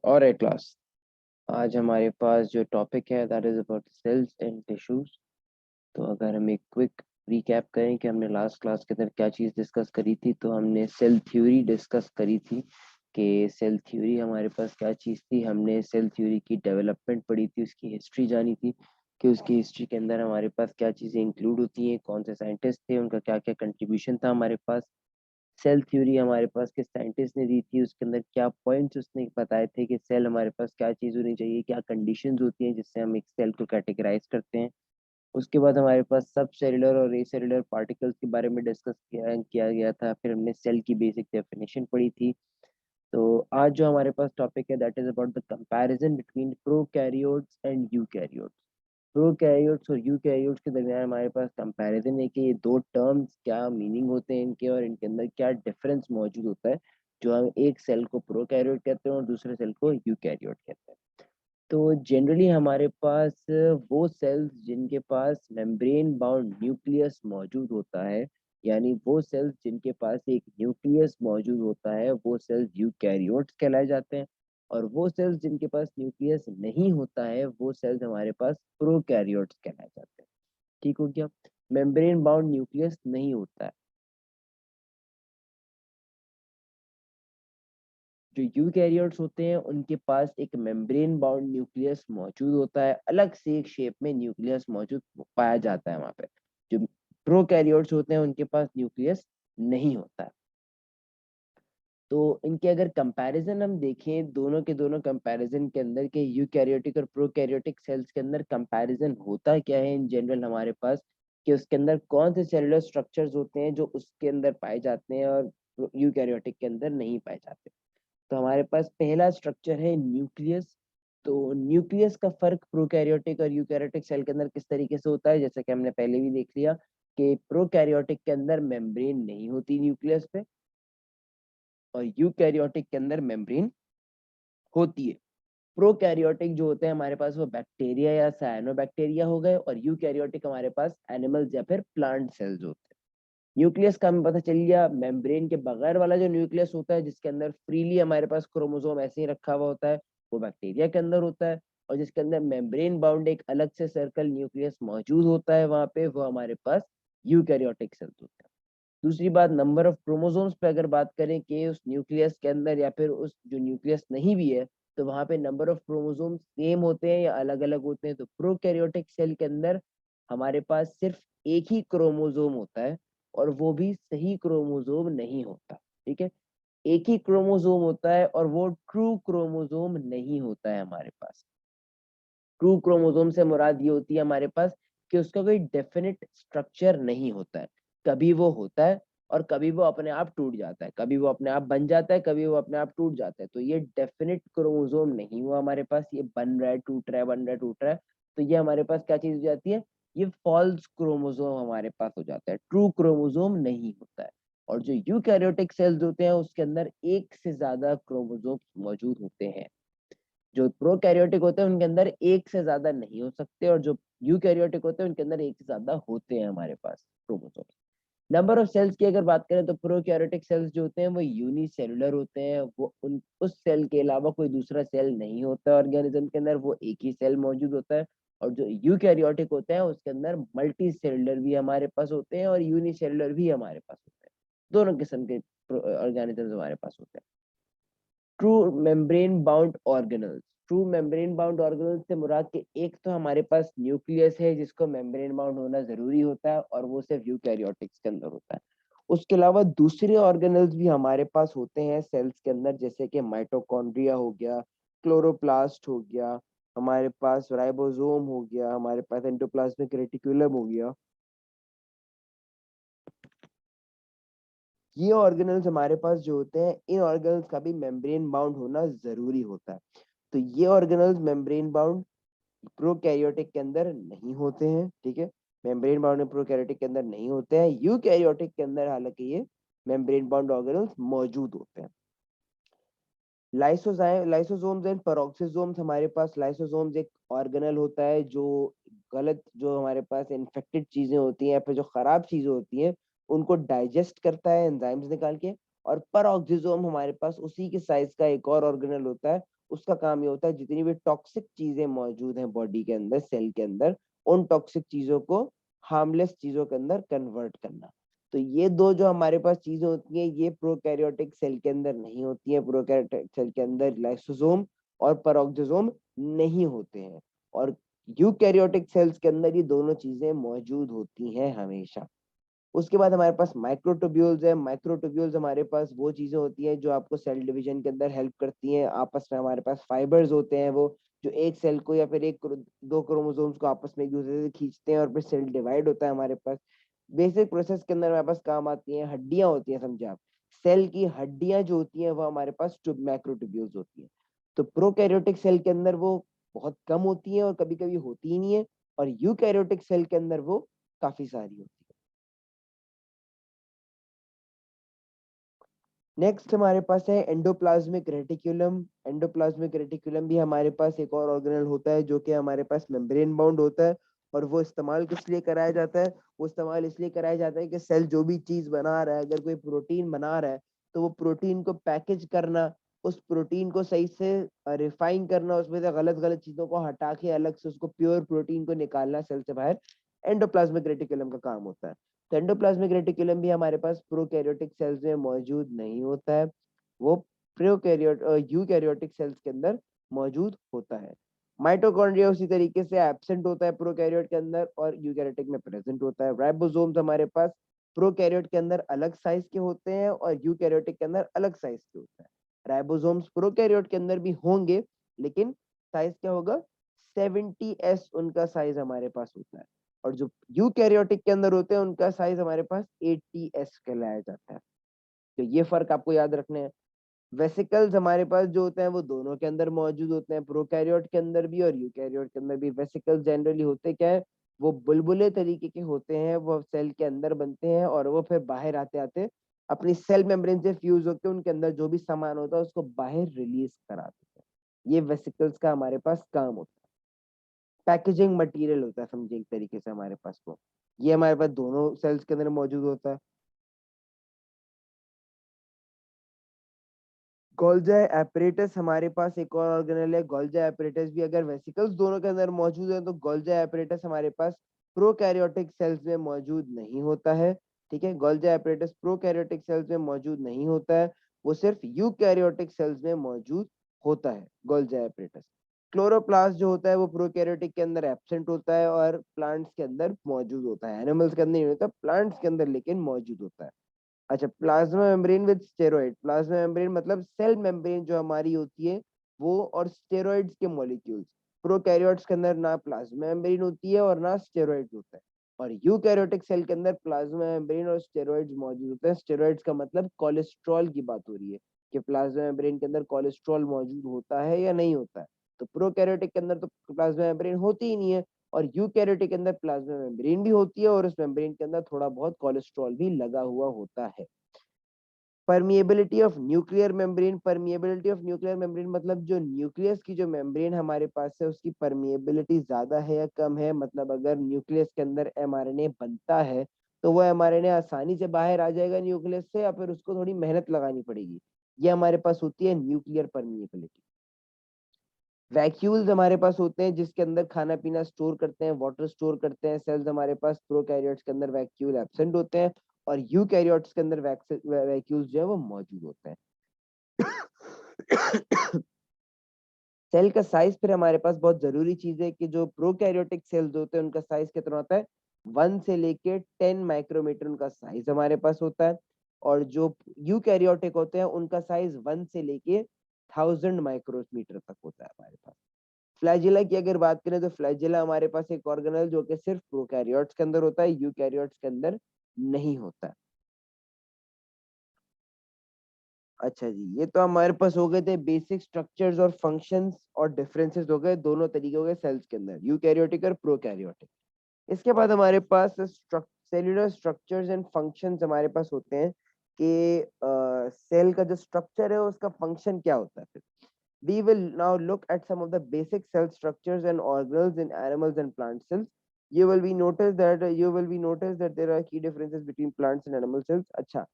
और ए क्लास। आज हमारे पास जो टॉपिक है that is about cells and tissues. तो अगर हम एक क्विक रिकैप करें कि हमने लास्ट क्लास के अंदर क्या चीज़ डिस्कस करी थी, तो हमने सेल थ्योरी डिस्कस करी थी कि सेल थ्योरी हमारे पास क्या चीज़ थी। हमने सेल थ्योरी की डेवलपमेंट पढ़ी थी, उसकी हिस्ट्री जानी थी कि उसकी हिस्ट्री के अंदर हमारे पास क्या चीज़ें इंक्लूड होती हैं, कौन से साइंटिस्ट थे, उनका क्या क्या कंट्रीब्यूशन था हमारे पास। सेल थ्योरी हमारे पास किस साइंटिस्ट ने दी थी, उसके अंदर क्या पॉइंट्स उसने बताए थे कि सेल हमारे पास क्या चीज़ होनी चाहिए, क्या कंडीशंस होती हैं जिससे हम एक सेल को कैटेगराइज करते हैं। उसके बाद हमारे पास सब सेलुलर और ए सेलुलर पार्टिकल्स के बारे में डिस्कस किया गया था। फिर हमने सेल की बेसिक डेफिनेशन पढ़ी थी। तो आज जो हमारे पास टॉपिक है that is about the comparison between prokaryotes and eukaryotes. Prokaryotes और यूकैरियोट्स के दरमियान हमारे पास कंपैरिजन है कि ये दो टर्म्स क्या मीनिंग होते हैं इनके, और इनके अंदर क्या डिफरेंस मौजूद होता है जो हम एक सेल को प्रोकैरियोट कहते हैं और दूसरे सेल को यूकैरियोट कहते हैं। तो जनरली हमारे पास वो सेल्स जिनके पास मेम्ब्रेन बाउंड न्यूक्लियस मौजूद होता है, यानी वो सेल्स जिनके पास एक न्यूक्लियस मौजूद होता है, वो सेल्स यूकैरियोट्स कहलाए जाते हैं। और वो सेल्स जिनके पास न्यूक्लियस नहीं होता है, वो सेल्स हमारे पास प्रोकैरियोट्स कहलाए जाते हैं। ठीक हो गया। मेम्ब्रेन बाउंड न्यूक्लियस नहीं होता है। जो यूकैरियोट्स होते हैं उनके पास एक मेम्ब्रेन बाउंड न्यूक्लियस मौजूद होता है, अलग से एक शेप में न्यूक्लियस मौजूद पाया जाता है वहां पे। जो प्रोकैरियोट्स होते हैं उनके पास न्यूक्लियस नहीं होता है। तो इनके अगर कंपैरिजन हम देखें, दोनों के दोनों कंपैरिजन के अंदर के यूकैरियोटिक और प्रोकैरियोटिक सेल्स के अंदर कंपैरिजन होता क्या है इन जनरल हमारे पास, कि उसके अंदर कौन से सेलुलर स्ट्रक्चर्स होते हैं जो उसके अंदर पाए जाते हैं और यूकैरियोटिक के अंदर नहीं पाए जाते। तो हमारे पास पहला स्ट्रक्चर है न्यूक्लियस। तो न्यूक्लियस का फर्क प्रोकैरियोटिक और यूकैरियोटिक सेल के अंदर किस तरीके से होता है, जैसे कि हमने पहले भी देख लिया कि प्रोकैरियोटिक के अंदर मेम्ब्रेन नहीं होती न्यूक्लियस पे, और यूकैरियोटिक के अंदर मेम्ब्रेन होती है। प्रोकैरियोटिक जो होते हैं हमारे पास वो बैक्टीरिया या साइनोबैक्टीरिया हो गए, और यूकैरियोटिक हमारे पास एनिमल्स या फिर प्लांट सेल्स होते हैं। न्यूक्लियस का हमें पता चल गया, मेम्ब्रेन के बगैर वाला जो न्यूक्लियस होता है जिसके अंदर फ्रीली हमारे पास क्रोमोसोम ऐसे ही रखा हुआ होता है, वो बैक्टीरिया के अंदर होता है। और जिसके अंदर मेम्ब्रेन बाउंड एक अलग से सर्कल न्यूक्लियस मौजूद होता है वहां पे, वो हमारे पास यूकैरियोटिक सेल्स होते हैं। दूसरी बात, नंबर ऑफ क्रोमोसोम्स पे अगर बात करें कि उस न्यूक्लियस के अंदर या फिर उस जो न्यूक्लियस नहीं भी है, तो वहां पे नंबर ऑफ क्रोमोसोम्स सेम होते हैं या अलग अलग होते हैं। तो प्रोकैरियोटिक सेल के अंदर हमारे पास सिर्फ एक ही क्रोमोसोम होता है, और वो भी सही क्रोमोसोम नहीं होता। ठीक है, एक ही क्रोमोसोम होता है और वो ट्रू क्रोमोसोम नहीं होता है हमारे पास। ट्रू क्रोमोसोम से मुराद ये होती है हमारे पास कि उसका कोई डेफिनेट स्ट्रक्चर नहीं होता है। कभी वो होता है और कभी वो अपने आप टूट जाता है, कभी वो अपने आप बन जाता है, कभी वो अपने आप टूट जाता है। तो ये डेफिनेट क्रोमोसोम नहीं हुआ हमारे पास, ये बन रहा है, टूट रहा है, बन रहा है, टूट रहा है। तो ये हमारे पास क्या चीज हो जाती है, ये फॉल्स क्रोमोसोम हमारे पास हो जाता है, ट्रू क्रोमोसोम नहीं होता है। और जो यूकैरियोटिक सेल्स होते हैं उसके अंदर एक से ज्यादा क्रोमोसोम मौजूद होते हैं। जो प्रोकैरियोटिक होते हैं उनके अंदर एक से ज्यादा नहीं हो सकते, और जो यूकैरियोटिक होते हैं उनके अंदर एक से ज्यादा होते हैं हमारे पास क्रोमोसोम। नंबर ऑफ सेल्स की अगर बात करें तो प्रोकैरियोटिक सेल्स जो होते हैं वो यूनिसेलुलर होते हैं, वो उन उस सेल के अलावा कोई दूसरा सेल नहीं होता ऑर्गेनिज्म के अंदर, वो एक ही सेल मौजूद होता है। और जो यूकैरियोटिक होते हैं उसके अंदर मल्टी सेलुलर भी हमारे पास होते हैं और यूनिसेलुलर भी हमारे पास होते हैं। दोनों किस्म के ऑर्गेनिजम्स हमारे पास होते हैं। True membrane bound organelles. True membrane bound organelles से मुराद के एक तो हमारे पास न्यूक्लियस है जिसको मेम्ब्रेन बाउंड होना जरूरी होता है, और वो सिर्फ यूकैरियोटिक्स के अंदर होता है। उसके अलावा दूसरे ऑर्गेनल्स भी हमारे पास होते हैं सेल्स के अंदर, जैसे कि माइटोकॉन्ड्रिया हो गया, क्लोरोप्लास्ट हो गया, हमारे पास राइबोसोम हो गया, हमारे पास एंडोप्लाज्मिक रेटिकुलम हो गया। ये ऑर्गेनल्स हमारे पास जो होते हैं, इन ऑर्गेनल्स का भी मेम्ब्रेन बाउंड होना जरूरी होता है। तो ये ऑर्गेनल्स मेम्ब्रेन बाउंड प्रोकैरियोटिक के अंदर नहीं होते हैं। ठीक है, मेम्ब्रेन बाउंड प्रोकैरियोटिक के अंदर नहीं होते हैं। यूकैरियोटिक के अंदर हालांकि ये मेम्ब्रेन बाउंड ऑर्गेनल्स मौजूद होते हैं। Lysosomes and peroxisomes. हमारे पास लाइसोसोम्स एक ऑर्गेनल होता है जो गलत, जो हमारे पास इन्फेक्टेड चीजें होती हैं या फिर जो खराब चीजें होती हैं उनको डाइजेस्ट करता है एंजाइम्स निकाल के। और पेरोक्सिसोम हमारे पास उसी के साइज का एक और ऑर्गेनल होता है, उसका काम ये होता है जितनी भी टॉक्सिक चीजें मौजूद हैं बॉडी के अंदर, सेल के अंदर, उन टॉक्सिक चीजों को हार्मलेस चीजों के अंदर कन्वर्ट करना। तो ये दो जो हमारे पास चीजें होती हैं ये प्रोकैरियोटिक सेल के अंदर नहीं होती हैं। प्रोकैरियोटिक सेल के अंदर लाइसोसोम और पेरोक्सोसोम नहीं होते हैं, और यूकैरियोटिक सेल्स के अंदर ये दोनों चीजें मौजूद होती हैं हमेशा। उसके बाद हमारे पास माइक्रोट्यूब्यूल्स है। माइक्रोट्यूब्यूल्स हमारे पास वो चीजें होती हैं जो आपको सेल डिवीजन के अंदर हेल्प करती हैं। आपस में हमारे पास फाइबर्स होते हैं, वो जो एक सेल को या फिर दो क्रोमोसोम्स को आपस में एक दूसरे से खींचते हैं और फिर सेल डिवाइड होता है हमारे पास। बेसिक प्रोसेस के अंदर हमारे पास काम आती हैं हड्डियां होती हैं, समझे आप। सेल की हड्डियां जो होती हैं वो हमारे पास माइक्रोट्यूब्यूल्स होती हैं। तो प्रोकैरियोटिक सेल के अंदर वो बहुत कम होती हैं और कभी कभी होती ही नहीं है, और यूकैरियोटिक सेल के अंदर वो काफी सारी होती है। नेक्स्ट हमारे पास है एंडोप्लाज्मिक रेटिकुलम। एंडोप्लाज्मिक रेटिकुलम भी हमारे पास एक और ऑर्गेनल होता है जो कि हमारे पास मेम्ब्रेन बाउंड होता है, और वो इस्तेमाल किस लिए कराया जाता है? वो इस्तेमाल इसलिए कराया जाता है कि सेल जो भी चीज बना रहा है, अगर कोई प्रोटीन बना रहा है तो वो प्रोटीन को पैकेज करना, उस प्रोटीन को सही से रिफाइन करना, उसमें से गलत गलत चीजों को हटा के अलग से उसको प्योर प्रोटीन को निकालना सेल से बाहर, एंडोप्लाज्मिक रेटिकुलम का काम होता है। तो एंडोप्लाज्मिक रेटिकुलम भी हमारे पास प्रोकैरियोटिक सेल्स में मौजूद नहीं होता है, वो प्रोकैरियोट यूकैरियोटिक सेल्स के अंदर मौजूद होता है। माइटोकॉन्ड्रिया उसी तरीके से एब्सेंट होता है प्रोकैरियोट के अंदर और यूकैरियोटिक में प्रेजेंट होता है। राइबोसोम्स हमारे पास प्रोकैरियोट के अंदर अलग साइज के होते हैं और यूकैरियोटिक के अंदर अलग साइज के होते हैं। राइबोसोम्स प्रोकैरियोट के अंदर भी होंगे, लेकिन साइज क्या होगा? 70s उनका साइज हमारे पास होता है, और जो यूकैरियोटिक के अंदर होते हैं उनका साइज हमारे पास 80s कहलाया जाता है। तो ये फर्क आपको याद रखने हैं। वेसिकल्स हमारे पास जो होते हैं वो दोनों के अंदर मौजूद होते हैं, प्रोकैरियोट के अंदर भी और यूकैरियोट के अंदर भी। वेसिकल्स जनरली होते क्या है? वो बुलबुले तरीके के होते हैं, वो सेल के अंदर बनते हैं और वो फिर बाहर आते आते अपनी सेल मेम्ब्रेन से फ्यूज होकर उनके अंदर जो भी सामान होता है उसको बाहर रिलीज कराते हैं। ये वेसिकल्स का हमारे पास काम होता है। पैकेजिंग मटेरियल होता है, समझिए एक तरीके से हमारे पास वो, ये हमारे पास दोनों सेल्स के अंदर मौजूद होता है। गोल्जा एपरेटस हमारे पास एक और ऑर्गेनल है। गोल्जा एपरेटस भी अगर वेसिकल्स दोनों के अंदर मौजूद है तो गोल्जा एपरेटस हमारे पास प्रोकैरियोटिक सेल्स में मौजूद नहीं होता है। ठीक है, गोल्जा एपरेटस प्रोकैरियोटिक सेल्स में मौजूद नहीं होता है, वो सिर्फ यूकैरियोटिक सेल्स में मौजूद होता है गोल्जा एपरेटस। क्लोरोप्लास्ट जो होता है वो प्रोकैरियोटिक के अंदर एब्सेंट होता है और प्लांट्स के अंदर मौजूद होता है। एनिमल्स के अंदर नहीं होता, प्लांट्स के अंदर लेकिन मौजूद होता है। अच्छा, plasma membrane with steroid. Plasma membrane मतलब सेल मेम्ब्रेन जो हमारी होती है वो, और स्टेरॉइड्स के मॉलिक्यूल्स। प्रोकैरियोट्स के अंदर ना प्लाज्मा मेम्ब्रेन होती है और ना स्टेरॉइड्स होता है, और यूकैरियोटिक सेल के अंदर प्लाज्मा मेम्ब्रेन और स्टेरॉइड्स मौजूद होते हैं। स्टेरॉइड्स का मतलब कोलेस्ट्रॉल की बात हो रही है कि प्लाज्मा मेम्ब्रेन के अंदर कोलेस्ट्रॉल मौजूद होता है या नहीं होता है। तो प्रोकैरियोटिक के अंदर तो प्लाज्मा मेम्ब्रेन होती ही नहीं है, और यूकैरियोटिक के अंदर प्लाज्मा मेम्ब्रेन भी होती है और उस मेम्ब्रेन के अंदर थोड़ा बहुत कोलेस्ट्रॉल भी लगा हुआ होता है। Permeability of nuclear membrane. Permeability of nuclear membrane मतलब जो न्यूक्लियस की जो मेम्ब्रेन हमारे पास है उसकी परमिएबिलिटी ज्यादा है या कम है। मतलब अगर न्यूक्लियस के अंदर एमआरएनए बनता है तो वो एमआरएनए आसानी से बाहर आ जाएगा न्यूक्लियस से, या फिर उसको थोड़ी मेहनत लगानी पड़ेगी। ये हमारे पास होती है न्यूक्लियर परमिएबिलिटी। वैक्यूल्स हमारे पास होते हैं जिसके अंदर खाना पीना स्टोर करते हैं, वाटर स्टोर करते हैं सेल्स हमारे पास। प्रोकैरियोट्स के अंदर वैक्यूल एब्सेंट होते हैं और यूकैरियोट्स के अंदर वैक्यूल्स जो है वो मौजूद होते हैं। सेल का साइज फिर हमारे पास बहुत जरूरी चीज है कि जो प्रोकैरियोटिक सेल्स होते हैं उनका साइज कितना होता है? 1 से लेके 10 माइक्रोमीटर उनका साइज हमारे पास होता है, और जो यूकैरियोटिक होते हैं उनका साइज 1 से लेके 1000 माइक्रोमीटर तक होता है हमारे पास। फ्लैजिला की अगर बात करें तो फ्लैजिला हमारे पास एक ऑर्गेनल जो कि सिर्फ प्रोकैरियोट्स के अंदर होता है, यूकैरियोट्स के अंदर नहीं होता है। अच्छा जी, ये तो हमारे पास हो गए थे बेसिक स्ट्रक्चर्स और फंक्शंस और डिफरेंसेस हो गए, दोनों तरीके हो गए सेल्स के अंदर, यूकैरियोटिक और प्रोकैरियोटिक। इसके बाद हमारे पास सेल्यूलर स्ट्रक्चर्स एंड फंक्शंस हमारे पास होते हैं कि सेल का जो स्ट्रक्चर है उसका फंक्शन क्या होता है। फिर we will now look at some of the basic cell structures and organelles in animals and plant cells. You will be notice that there are key differences between plants and animal cells. अच्छा,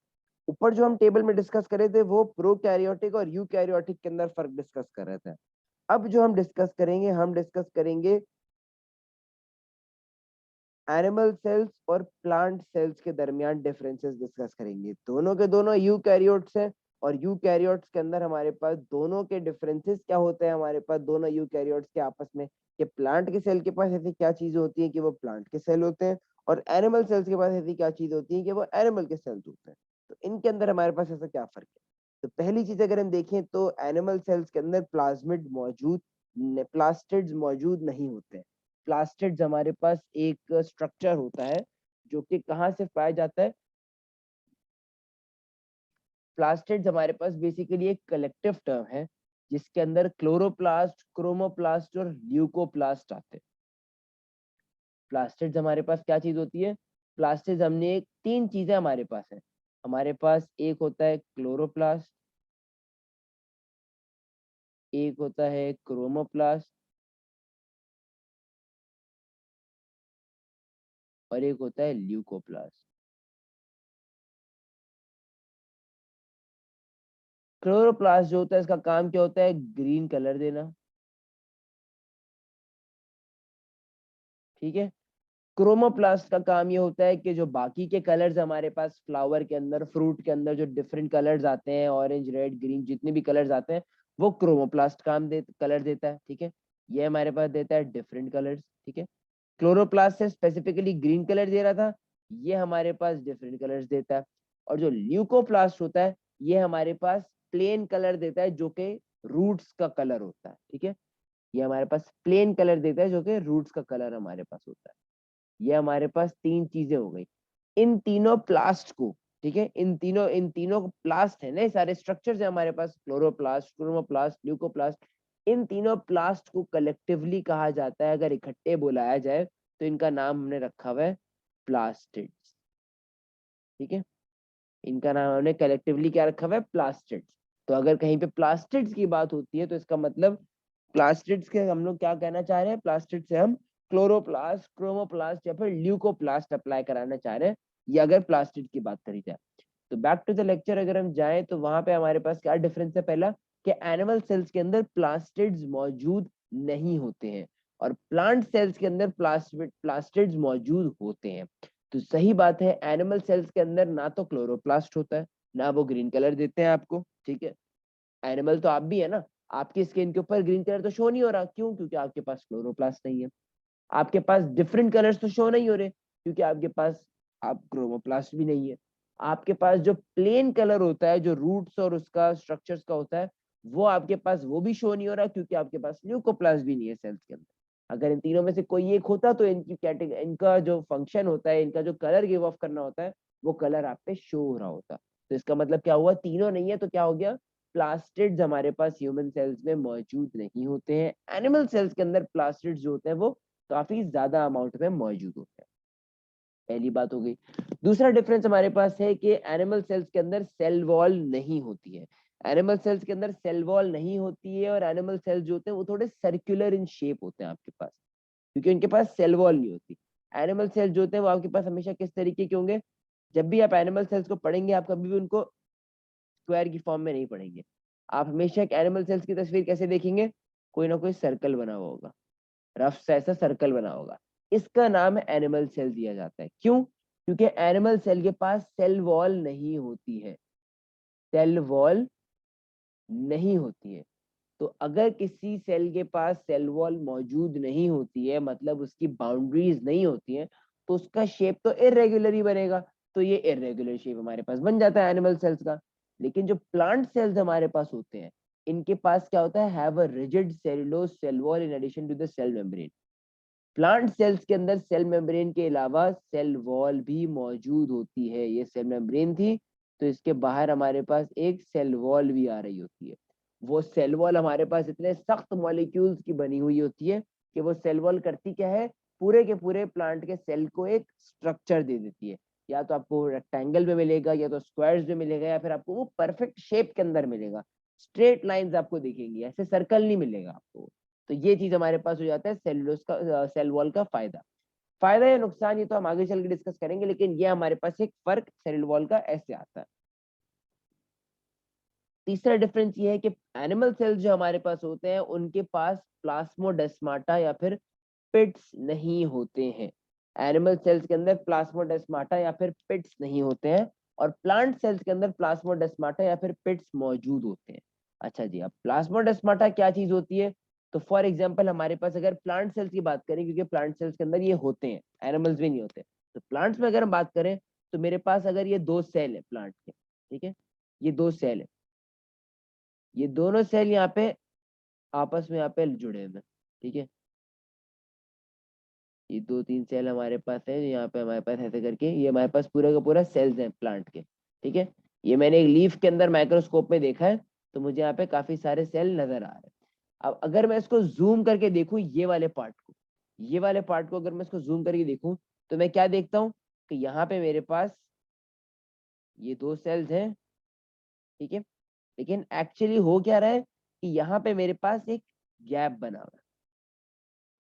ऊपर जो हम table में discuss कर रहे थे वो prokaryotic और यूकैरियोटिक के अंदर फर्क डिस्कस कर रहे थे। अब जो हम डिस्कस करेंगे एनिमल सेल्स और प्लांट सेल्स के दरमियान डिफरेंसेस डिस्कस करेंगे। दोनों के दोनों यूकैरियोट्स हैं और यूकैरियोट्स के अंदर हमारे पास दोनों के डिफरेंसेस क्या होते हैं, हमारे पास दोनों यूकैरियोट्स के आपस में, कि प्लांट के सेल के पास ऐसी क्या चीजें होती हैं कि वो प्लांट के सेल होते हैं और एनिमल सेल्स के पास ऐसी क्या चीज होती है कि वो एनिमल के सेल्स होते हैं। तो इनके अंदर हमारे पास ऐसा क्या फर्क है? तो पहली चीज अगर हम देखें तो एनिमल सेल्स के अंदर प्लास्टिड्स मौजूद नहीं होते हैं। प्लास्टिड्स हमारे पास एक स्ट्रक्चर होता है जो कि कहाँ से पाया जाता है? प्लास्टिड्स हमारे पास बेसिकली एक कलेक्टिव टर्म है जिसके अंदर क्लोरोप्लास्ट, क्रोमोप्लास्ट और ल्यूकोप्लास्ट आते हैं। प्लास्टिड्स हमारे पास क्या चीज होती है? प्लास्टिड्स हमने एक तीन चीजें हमारे पास है। हमारे पास एक होता है क्लोरोप्लास्ट, एक होता है क्रोमोप्लास्ट और एक होता है ल्यूकोप्लास्ट। क्लोरोप्लास्ट जो होता है इसका काम क्या होता है? ग्रीन कलर देना। ठीक है। क्रोमोप्लास्ट का काम ये होता है कि जो बाकी के कलर्स हमारे पास फ्लावर के अंदर, फ्रूट के अंदर जो डिफरेंट कलर्स आते हैं, ऑरेंज, रेड, ग्रीन, जितने भी कलर्स आते हैं, वो क्रोमोप्लास्ट कलर देता है। ठीक है। ये हमारे पास देता है डिफरेंट कलर्स। ठीक है। क्लोरोप्लास्ट से स्पेसिफिकली ग्रीन कलर दे रहा था, ये हमारे पास डिफरेंट कलर्स देता है। और जो ल्यूकोप्लास्ट होता है ये हमारे पास प्लेन कलर देता है जो कि रूट्स का कलर होता है। ठीक है। ये हमारे पास प्लेन कलर देता है जो कि रूट्स का कलर हमारे पास होता है। ये हमारे पास तीन चीजें हो गई। इन तीनों प्लास्ट को, ठीक है, इन तीनों प्लास्ट है ना, सारे स्ट्रक्चर्स है हमारे पास, क्लोरोप्लास्ट, क्रोमोप्लास्ट, ल्यूकोप्लास्ट। इन तीनों प्लास्ट को कलेक्टिवली कहा जाता है, अगर इकट्ठे बुलाया जाए तो इनका नाम हमने रखा हुआ है प्लास्टिड्स। ठीक है। इनका नाम हमने कलेक्टिवली क्या रखा हुआ है? प्लास्टिड्स। तो अगर कहीं पे प्लास्टिड्स की बात होती है तो इसका मतलब प्लास्टिड्स के हम लोग क्या कहना चाह रहे हैं? प्लास्टिड से हम क्लोरोप्लास्ट, क्रोमोप्लास्ट या फिर ल्यूकोप्लास्ट अप्लाई कराना चाह रहे हैं, ये अगर प्लास्टिड की बात करी जाए। तो बैक टू द लेक्चर अगर हम जाएं तो वहां पे हमारे पास क्या डिफरेंस है? पहला, कि एनिमल सेल्स के अंदर प्लास्टिड्स मौजूद नहीं होते हैं और प्लांट सेल्स के अंदर प्लास्टिड्स मौजूद होते हैं। तो सही बात है, एनिमल सेल्स के अंदर ना तो क्लोरोप्लास्ट होता है, ना वो ग्रीन कलर देते हैं आपको। ठीक है। एनिमल तो आप भी है ना, आपकी स्किन के ऊपर ग्रीन कलर तो शो नहीं हो रहा, क्यों? क्योंकि आपके पास क्लोरोप्लास्ट नहीं है। आपके पास डिफरेंट कलर्स तो शो नहीं हो रहे क्योंकि आपके पास आप क्रोमोप्लास्ट भी नहीं है। आपके पास जो प्लेन कलर होता है, जो रूट्स और उसका स्ट्रक्चर्स का होता है, वो आपके पास वो भी शो नहीं हो रहा क्योंकि आपके पास ल्यूकोप्लास्ट भी नहीं है सेल्स के अंदर। अगर इन तीनों में से कोई एक होता तो इनकी कैटेगरी, इनका जो फंक्शन होता है, इनका जो कलर गिव ऑफ करना होता है, वो कलर आप पे शो हो रहा होता। तो इसका मतलब क्या हुआ? तीनों नहीं है तो क्या हो गया? प्लास्टिड्स हमारे पास ह्यूमन सेल्स में मौजूद नहीं होते हैं। एनिमल सेल्स के अंदर प्लास्टिड्स जो होते हैं वो काफी ज्यादा अमाउंट में मौजूद होते हैं। पहली बात हो गई। दूसरा डिफरेंस हमारे पास है कि एनिमल सेल्स के अंदर सेल वॉल नहीं होती है। एनिमल सेल्स के अंदर सेल वॉल नहीं होती है और एनिमल सेल्स जो होते हैं वो थोड़े सर्कुलर इन शेप होते हैं आपके पास, क्योंकि उनके पास सेल वॉल नहीं होती। एनिमल सेल्स जो होते हैं वो आपके पास हमेशा किस तरीके के होंगे? जब भी आप एनिमल सेल्स को पढ़ेंगे आप कभी भी उनको स्क्वायर की फॉर्म में नहीं पढ़ेंगे। आप हमेशा एक एनिमल सेल्स की तस्वीर कैसे देखेंगे? कोई ना कोई सर्कल बना हुआ होगा, रफ सा ऐसा सर्कल बना होगा। इसका नाम एनिमल सेल दिया जाता है। क्यों? क्योंकि एनिमल सेल के पास सेल वॉल नहीं होती है। सेल वॉल नहीं होती है। तो अगर किसी सेल के पास सेल वॉल मौजूद नहीं होती है, मतलब उसकी बाउंड्रीज नहीं होती है, तो उसका शेप तो इरेगुलर ही बनेगा। तो ये इरेगुलर शेप हमारे पास बन जाता है एनिमल सेल्स का। लेकिन जो प्लांट सेल्स हमारे पास होते हैं, इनके पास क्या होता है? Have a rigid cellulose cell wall in addition to the cell membrane. Plant cells के अंदर सेल मेम्ब्रेन के अलावा सेल वॉल भी मौजूद होती है। ये सेल मेम्ब्रेन थी तो इसके बाहर हमारे पास एक सेल वॉल भी आ रही होती है। वो सेल वॉल हमारे पास इतने सख्त मॉलिक्यूल्स की बनी हुई होती है कि वो सेल वॉल करती क्या है? पूरे के पूरे प्लांट के सेल को एक स्ट्रक्चर दे देती है। या तो आपको रेक्टेंगल में मिलेगा, या तो स्क्वायर्स में मिलेगा, या फिर आपको वो परफेक्ट शेप के अंदर मिलेगा। स्ट्रेट लाइंस आपको दिखेंगी, ऐसे सर्कल नहीं मिलेगा आपको। तो ये चीज हमारे पास हो जाता है सेलुलोज का, सेल वॉल का फायदा। फायदा या नुकसान ये तो हम आगे चल के डिस्कस करेंगे, लेकिन ये हमारे पास एक फर्क सेल वॉल का ऐसे आता है। तीसरा डिफरेंस ये है कि एनिमल सेल्स जो हमारे पास होते हैं उनके पास प्लाज्मोडेस्माटा या फिर पिट्स नहीं होते हैं। एनिमल सेल्स के अंदर प्लाज्मोडेस्माटा या फिर पिट्स नहीं होते हैं, और प्लांट सेल्स के अंदर प्लाज्मोडेस्माटा या फिर पिट्स मौजूद होते हैं। अच्छा जी, अब प्लाज्मोडेस्माटा क्या चीज होती है? तो फॉर एग्जांपल हमारे पास अगर प्लांट सेल्स की बात करें, क्योंकि प्लांट सेल्स के अंदर ये होते हैं, एनिमल्स में नहीं होते, तो प्लांट्स में अगर हम बात करें तो मेरे पास अगर ये दो सेल है प्लांट के, ठीक है, ये दो सेल है, ये दोनों सेल यहाँ पे आपस में यहाँ पे जुड़े हुए हैं, ठीक है, ये दो तीन सेल हमारे पास है, यहाँ पे हमारे पास ऐसे करके ये हमारे पास पूरा का पूरा सेल्स हैं प्लांट के, ठीक है। ये मैंने एक लीफ के अंदर माइक्रोस्कोप में देखा है, तो मुझे यहाँ पे काफी सारे सेल नजर आ रहे हैं। अब अगर मैं इसको जूम करके देखूं, ये वाले पार्ट को, ये वाले पार्ट को अगर मैं इसको जूम करके देखूं, तो मैं क्या देखता हूँ कि यहाँ पे मेरे पास ये दो सेल्स हैं, ठीक है, लेकिन एक्चुअली हो क्या रहा है कि यहाँ पे मेरे पास एक गैप बना हुआ है,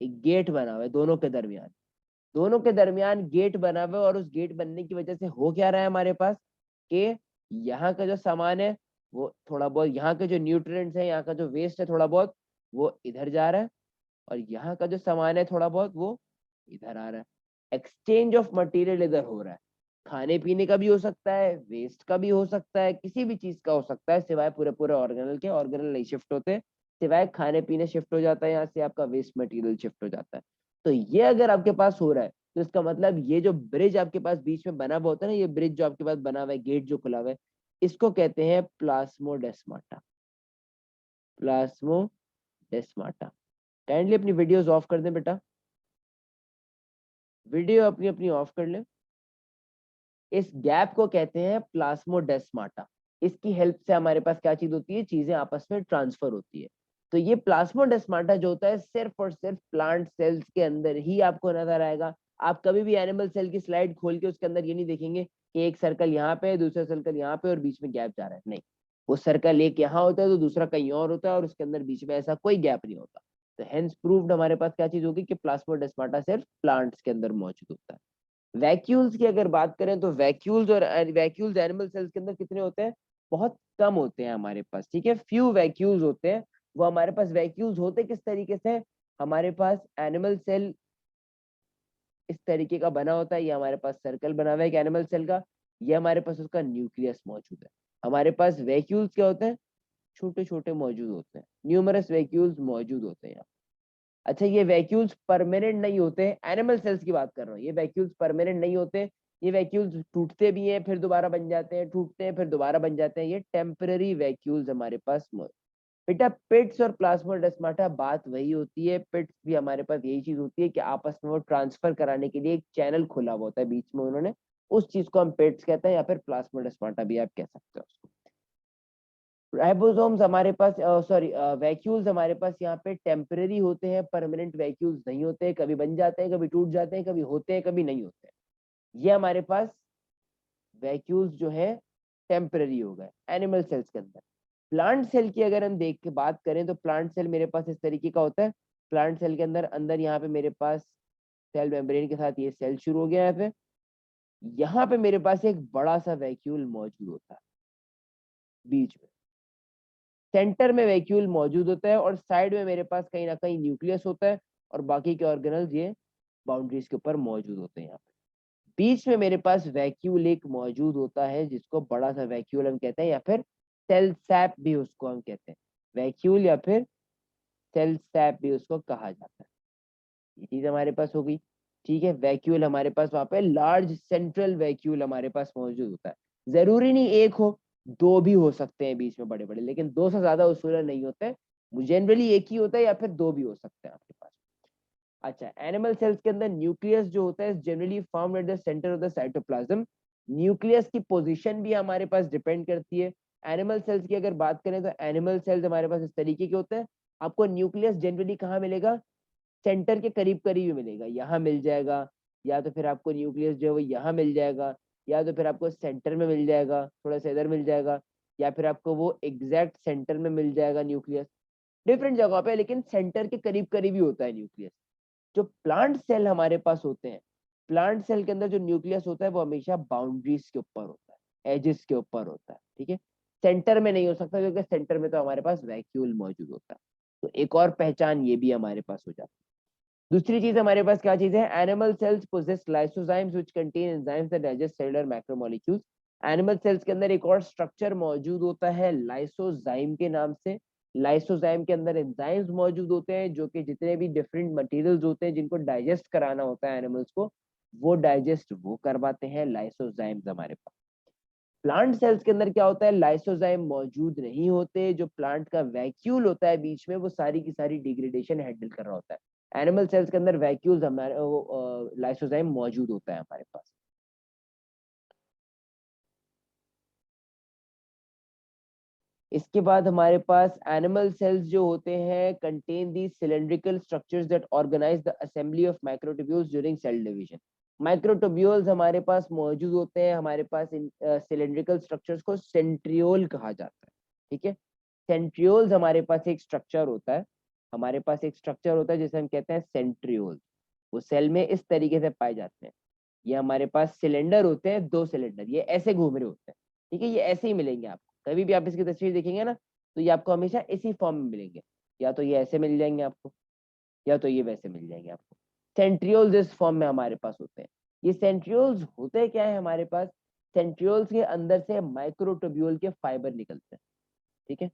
एक गेट बना हुआ है दोनों के दरमियान, दोनों के दरमियान गेट बना हुआ है, और उस गेट बनने की वजह से हो क्या रहा है हमारे पास कि यहाँ का जो सामान है वो थोड़ा बहुत, यहाँ के जो न्यूट्रिएंट्स है, यहाँ का जो वेस्ट है थोड़ा बहुत, वो इधर जा रहा है, और यहाँ का जो सामान है थोड़ा बहुत वो इधर आ रहा है। एक्सचेंज ऑफ मटेरियल इधर हो रहा है, खाने पीने का भी हो सकता है, वेस्ट का भी हो सकता है, किसी भी चीज का हो सकता है, सिवाय पूरे पूरे ऑर्गेनल के। ऑर्गेनल नहीं शिफ्ट होते, सिवाय खाने पीने शिफ्ट हो जाता है, यहाँ से आपका वेस्ट मटेरियल शिफ्ट हो जाता है। तो ये अगर आपके पास हो रहा है, तो इसका मतलब ये जो ब्रिज आपके पास बीच में बना हुआ होता है ना, ये ब्रिज जो आपके पास बना हुआ है, गेट जो खुला हुआ है, इसको कहते हैं प्लाज्मोडेस्माटा। प्लाज्मोडेस्माटा। काइंडली अपनी वीडियोस ऑफ कर दें बेटा, वीडियो अपनी अपनी ऑफ कर लें। इस गैप को कहते हैं प्लाज्मोडेस्माटा। इसकी हेल्प से हमारे पास क्या चीज होती है, चीजें आपस में ट्रांसफर होती है। तो ये प्लाज्मोडेस्माटा जो होता है सिर्फ और सिर्फ प्लांट सेल्स के अंदर ही आपको नजर आएगा। आप कभी भी एनिमल सेल की स्लाइड खोल के उसके अंदर ये नहीं देखेंगे कि एक सर्कल यहाँ पे है, दूसरा सर्कल यहाँ पे, और बीच में गैप जा रहा है, नहीं। वो सर्कल एक यहाँ होता है तो दूसरा कहीं और होता है, और उसके अंदर बीच में ऐसा कोई गैप नहीं होता। तो हेंस प्रूव्ड हमारे पास क्या चीज होगी कि प्लाज्मोडेस्माटा सिर्फ प्लांट्स के अंदर मौजूद होता है। वैक्यूल्स की अगर बात करें तो वैक्यूल्स और वैक्यूल्स एनिमल सेल्स के अंदर कितने होते हैं? बहुत कम होते हैं हमारे पास, ठीक है, फ्यू वैक्यूल्स होते हैं। वो हमारे पास वैक्यूल्स होते किस तरीके से? हमारे पास एनिमल सेल इस तरीके का बना होता है, ये हमारे पास सर्कल बना हुआ है एक एनिमल सेल का, ये हमारे पास उसका न्यूक्लियस मौजूद है। हमारे पास वैक्यूल्स क्या होते हैं? छोटे छोटे मौजूद होते हैं, न्यूमरस वैक्यूल्स मौजूद होते हैं। अच्छा, ये वैक्यूल्स परमानेंट नहीं होते, एनिमल सेल्स की बात कर रहा हूँ, ये वैक्यूल्स परमानेंट नहीं होते, ये वैक्यूल्स टूटते भी हैं फिर दोबारा बन जाते हैं, टूटते हैं फिर दोबारा बन जाते हैं, ये टेम्पररी वैक्यूल्स हमारे पास बेटा पिट्स और प्लाज्मोडेस्माटा बात वही होती है, पिट्स भी हमारे पास यही चीज होती है कि आपस में वो ट्रांसफर कराने के लिए एक चैनल खुला हुआ होता है बीच में उन्होंने, उस चीज को हम पिट्स कहते हैं, या फिर प्लाज्मोडेस्माटा भी आप कह सकते हो उसको। राइबोसोम्स हमारे पास, सॉरी, वैक्यूल्स हमारे पास यहाँ पे टेम्पररी होते हैं, परमानेंट वैक्यूल्स नहीं होते, कभी बन जाते हैं, कभी टूट जाते हैं, कभी होते हैं, कभी नहीं होते हैं। ये हमारे पास वैक्यूल्स जो है टेम्पररी हो गए एनिमल सेल्स के अंदर। प्लांट सेल की अगर हम देख के बात करें तो प्लांट सेल मेरे पास इस तरीके का होता है। प्लांट सेल के अंदर अंदर यहाँ पे मेरे पास सेल मेम्ब्रेन के साथ ये सेल शुरू हो गया है, यहाँ पे मेरे पास एक बड़ा सा वैक्यूल मौजूद होता है बीच में, सेंटर में वैक्यूल मौजूद होता है, और साइड में मेरे पास कहीं ना कहीं न्यूक्लियस होता है, और बाकी के ऑर्गेनल्स ये बाउंड्रीज के ऊपर मौजूद होते हैं। यहाँ पे बीच में मेरे पास वैक्यूल एक मौजूद होता है, जिसको बड़ा सा वैक्यूल हम कहते हैं, या फिर सेल सैप भी उसको हम कहते हैं, वैक्यूल या फिर सेल सैप भी उसको कहा जाता है। ये चीज हमारे पास हो गई, ठीक है। वैक्यूल हमारे पास वहां पे लार्ज सेंट्रल वैक्यूल हमारे पास मौजूद होता है। जरूरी नहीं एक हो, दो भी हो सकते हैं बीच में बड़े बड़े, लेकिन दो से ज्यादा उसूलन नहीं होते, जनरली एक ही होता है, या फिर दो भी हो सकते हैं आपके पास। अच्छा, एनिमल सेल्स के अंदर न्यूक्लियस जो होता है generally found at the centre of the cytoplasm. Nucleus की पोजीशन भी हमारे पास डिपेंड करती है। एनिमल सेल्स की अगर बात करें तो एनिमल सेल्स हमारे पास इस तरीके के होते हैं। आपको न्यूक्लियस जनरली कहाँ मिलेगा? सेंटर के करीब करीब ही मिलेगा, यहाँ मिल जाएगा, या तो फिर आपको न्यूक्लियस जो है वो यहाँ मिल जाएगा, या तो फिर आपको सेंटर में मिल जाएगा, थोड़ा सा इधर मिल जाएगा, या फिर आपको वो एग्जैक्ट सेंटर में मिल जाएगा न्यूक्लियस। डिफरेंट जगह पे, लेकिन सेंटर के करीब करीब ही होता है न्यूक्लियस। जो प्लांट सेल हमारे पास होते हैं, प्लांट सेल के अंदर जो न्यूक्लियस होता है वो हमेशा बाउंड्रीज के ऊपर होता है, एजेस के ऊपर होता है, ठीक है। सेंटर में नहीं हो सकता क्योंकि सेंटर में तो हमारे पास वैक्यूल मौजूद होता है। तो एक और पहचान ये भी हमारे पास हो जाती है। दूसरी चीज हमारे पास क्या चीज है, animal cells possess lysosomes which contain enzymes that digest cellular macromolecules. Animal cells के अंदर एक और स्ट्रक्चर मौजूद होता है लाइसोजाइम के नाम से। लाइसोजाइम के अंदर एंजाइम्स मौजूद होते हैं जो कि जितने भी डिफरेंट मटेरियल्स होते हैं जिनको डाइजेस्ट कराना होता है एनिमल्स को, वो डाइजेस्ट वो करवाते हैं लाइसोजाइम्स हमारे पास। प्लांट सेल्स के अंदर क्या होता है, लाइसोजाइम मौजूद नहीं होते, जो प्लांट का वैक्यूल होता है बीच में वो सारी की सारी डिग्रेडेशन हैंडल कर रहा होता है। एनिमल सेल्स के अंदर वैक्यूल्स हमारे लाइसोजाइम मौजूद होता है हमारे पास। इसके बाद हमारे पास एनिमल सेल्स जो होते हैं contain the cylindrical structures that organize the assembly of microtubules during cell division. Microtubules हमारे पास मौजूद होते हैं, हमारे पास इन सिलेंड्रिकल स्ट्रक्चर्स को सेंट्रियोल कहा जाता है। ठीक है, सेंट्रियोल्स हमारे पास एक स्ट्रक्चर होता है, हमारे पास एक स्ट्रक्चर होता है जिसे हम कहते हैं सेंट्रियोल। वो सेल में इस तरीके से पाए जाते हैं। ये हमारे पास सिलेंडर होते हैं, दो सिलेंडर, ये ऐसे घूम रहे होते हैं। ठीक है, ये ऐसे ही मिलेंगे आपको, कभी भी आप इसकी तस्वीर देखेंगे ना तो ये आपको हमेशा इसी फॉर्म में मिलेंगे, या तो ये ऐसे मिल जाएंगे आपको, या तो ये वैसे मिल जाएंगे आपको। सेंट्रियोल्स इस फॉर्म में हमारे पास होते हैं। ये सेंट्रियोल्स होते क्या है हमारे पास, सेंट्रियोल्स के अंदर से माइक्रोट्यूब्यूल के फाइबर निकलते हैं। ठीक है,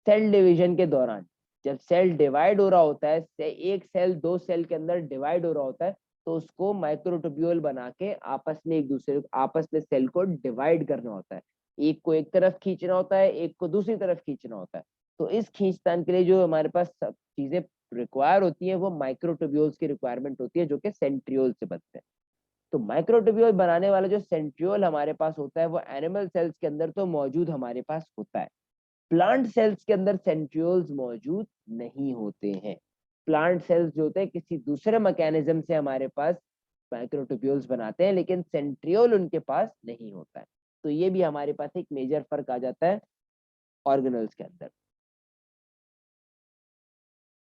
सेल डिवीजन के दौरान जब सेल डिवाइड हो रहा होता है, एक सेल दो सेल के अंदर डिवाइड हो रहा होता है, तो उसको माइक्रोट्यूब्यूल बना के आपस में एक दूसरे आपस में सेल को डिवाइड करना होता है। एक को एक तरफ खींचना होता है, एक को दूसरी तरफ खींचना होता है। तो इस खींचतान के लिए जो हमारे पास सब चीजें रिक्वायर होती है वो माइक्रोट्यूब्यूल्स की रिक्वायरमेंट होती है जो कि सेंट्रियोल से बनते हैं। तो माइक्रोट्यूब्यूल बनाने वाला जो सेंट्रियोल हमारे पास होता है वो एनिमल सेल्स के अंदर तो मौजूद हमारे पास होता है। प्लांट सेल्स के अंदर सेंट्रियोल्स मौजूद नहीं होते हैं। प्लांट सेल्स जो होते हैं किसी दूसरे मैकेनिज्म से हमारे पास माइक्रोट्यूब्यूल्स बनाते हैं, लेकिन सेंट्रियोल उनके पास नहीं होता है। तो ये भी हमारे पास एक मेजर फर्क आ जाता है ऑर्गेनल्स के अंदर।